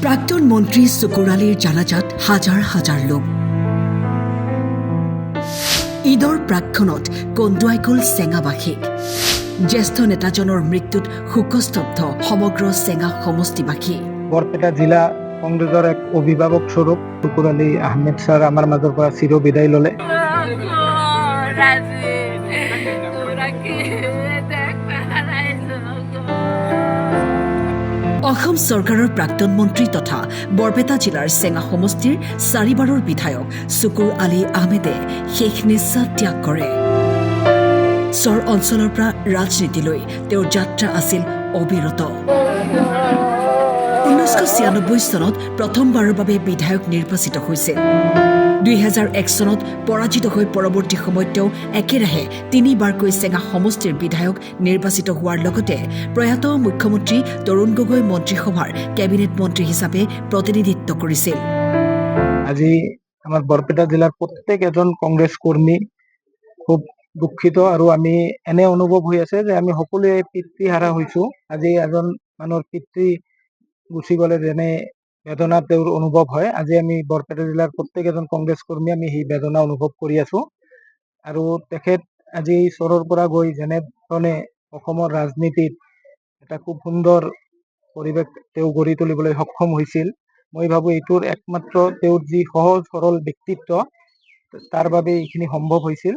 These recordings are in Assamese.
প্ৰাক্তন মন্ত্ৰী চুকুৰ আলীৰ জানাজাত হাজাৰ হাজাৰ লোক। ঈদৰ প্ৰাক্ষণত কন্দুৱাই গ'ল চেঙাবাসীক। জ্যেষ্ঠ নেতাজনৰ মৃত্যুত শোকস্তব্ধ সমগ্ৰ চেঙা সমষ্টিবাসী। বৰপেটা জিলা কংগ্ৰেছৰ এক অভিভাৱক স্বৰূপ চুকুৰ আলী আহমেদ ছাৰ আমাৰ মাজৰ পৰা চিৰ বিদায় ল'লে। অসম চৰকাৰৰ প্ৰাক্তন মন্ত্ৰী তথা বৰপেটা জিলাৰ চেঙা সমষ্টিৰ 4 বাৰৰ বিধায়ক চুকুৰ আলী আহমেদে শেষ নিশ্বাস ত্যাগ কৰে। চৰ অঞ্চলৰ পৰা ৰাজনীতিলৈ তেওঁৰ যাত্ৰা আছিল অবিৰত। 1996 চনত প্ৰথমবাৰৰ বাবে বিধায়ক নিৰ্বাচিত হৈছিল। 2001 চনত পৰাজিত হৈ পৰৱৰ্তী সময়ত তেওঁ একেৰাহে 3বাৰকৈ চেঙা সমষ্টিৰ বিধায়ক নিৰ্বাচিত হোৱাৰ লগতে প্ৰয়াত মুখ্যমন্ত্ৰী তৰুণ গগৈ মন্ত্ৰীসভাৰ কেবিনেট মন্ত্ৰী হিচাপে প্ৰতিনিধিত্ব কৰিছিল। আজি আমাৰ বৰপেটা জিলাৰ প্ৰত্যেক এজন কংগ্ৰেছ কৰ্মী খুব দুখিত আৰু আমি এনে অনুভৱ হৈ আছে যে আমি সকলোৱে পিতৃহাৰা হৈছো। আজি এজন মানুহৰ পিতৃ গুচি গ'লে যেনে বেদনা তেওঁৰ অনুভৱ হয়, আজি আমি বৰপেটা জিলাৰ প্ৰত্যেক এজন কংগ্ৰেছ কৰ্মী আমি সেই বেদনা অনুভৱ কৰি আছো। আৰু তেখেত আজি চৰৰ পৰা গৈ যেনেধৰণে অসমৰ ৰাজনীতিত এটা খুব সুন্দৰ পৰিৱেশ তেওঁ গঢ়ি তুলিবলৈ সক্ষম হৈছিল, মই ভাবো এইটোৰ একমাত্ৰ তেওঁৰ যি সহজ সৰল ব্যক্তিত্ব তাৰ বাবে এইখিনি সম্ভৱ হৈছিল।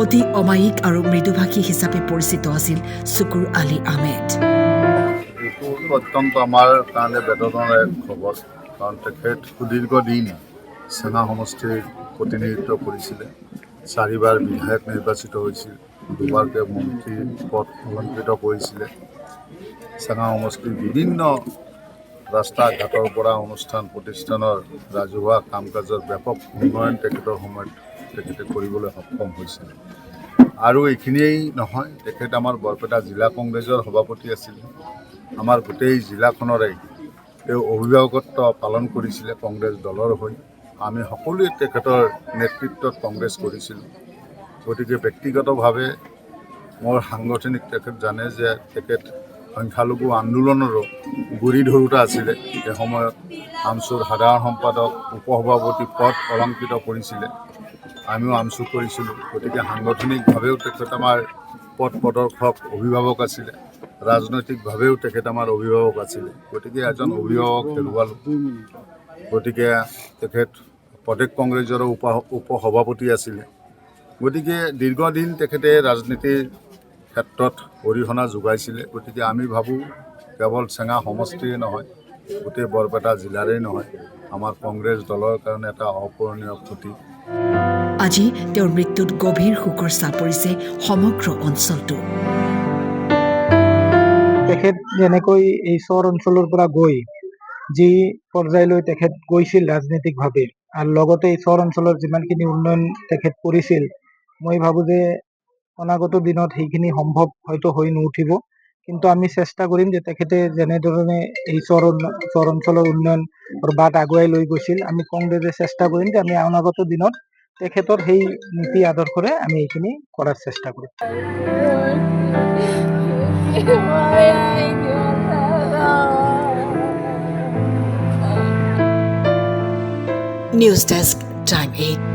অতি অমায়িক আৰু মৃদুভাষী হিচাপে পৰিচিত আছিল চুকুৰ আলী আহমেদ। এইটো অত্যন্ত আমাৰ কাৰণে বেদনাদায়ক খবৰ, কাৰণ তেখেত সুদীৰ্ঘদিন চেঙা সমষ্টিৰ প্ৰতিনিধিত্ব কৰিছিলে। 4বাৰ বিধায়ক নিৰ্বাচিত হৈছিল, 2বাৰকৈ মন্ত্ৰী পদ অলংকৃত কৰিছিলে। চেঙা সমষ্টিৰ বিভিন্ন ৰাস্তা ঘাটৰ পৰা অনুষ্ঠান প্ৰতিষ্ঠানৰ ৰাজহুৱা কাম কাজৰ ব্যাপক উন্নয়ন তেখেতৰ সময়ত তেখেতে কৰিবলৈ সক্ষম হৈছিল। আৰু এইখিনিয়েই নহয়, তেখেত আমাৰ বৰপেটা জিলা কংগ্ৰেছৰ সভাপতি আছিল। আমাৰ গোটেই জিলাখনৰে তেওঁ অভিভাৱকত্ব পালন কৰিছিলে কংগ্ৰেছ দলৰ হৈ। আমি সকলোৱে তেখেতৰ নেতৃত্বত কংগ্ৰেছ কৰিছিলোঁ। গতিকে ব্যক্তিগতভাৱে মোৰ সাংগঠনিক তেখেত জানে যে তেখেত সংখ্যালঘু আন্দোলনৰো গুৰি ধৰোঁতা আছিলে। সেই সময়ত আমচুৰ সাধাৰণ সম্পাদক উপসভাপতি পদ অলংকৃত কৰিছিলে, আমিও আমচু কৰিছিলোঁ। গতিকে সাংগঠনিকভাৱেও তেখেত আমাৰ পথ প্ৰদৰ্শক অভিভাৱক আছিলে, ৰাজনৈতিকভাৱেও তেখেত আমাৰ অভিভাৱক আছিলে। গতিকে এজন অভিভাৱক হেৰুৱালোঁ। গতিকে তেখেত প্ৰদেশ কংগ্ৰেছৰ উপসভাপতি আছিলে। গতিকে দীৰ্ঘদিন তেখেতে ৰাজনীতিৰ ক্ষেত্ৰত অৰিহণা যোগাইছিলে। গতিকে আমি ভাবোঁ কেৱল চেঙা সমষ্টিৰে নহয়, গোটেই বৰপেটা জিলাৰেই নহয়, আমাৰ কংগ্ৰেছ দলৰ কাৰণে এটা অপূৰণীয় ক্ষতি। আজি তেওঁৰ মৃত্যুত গভীৰ শোকৰ ছাঁ পৰিছে সমগ্ৰ অঞ্চলটো। তেখেত যেনেকৈ এই চৰ অঞ্চলৰ পৰা গৈ যি পৰ্যায়লৈ তেখেত গৈছিল ৰাজনৈতিকভাৱে, আৰু লগতে এই চৰ অঞ্চলৰ যিমানখিনি উন্নয়ন তেখেত কৰিছিল, মই ভাবো যে অনাগত দিনত সেইখিনি সম্ভৱ হয়তো হৈ নুঠিব। কিন্তু আমি চেষ্টা কৰিম যে তেখেতে যেনেধৰণে এই চৰ অঞ্চলৰ উন্নয়নৰ বাট আগুৱাই লৈ গৈছিল, আমি কংগ্ৰেছে চেষ্টা কৰিম যে আমি অনাগত দিনত তেখেতৰ সেই নীতি আদৰ্শৰে আমি এইখিনি কৰাৰ চেষ্টা কৰিম। News desk, time 8।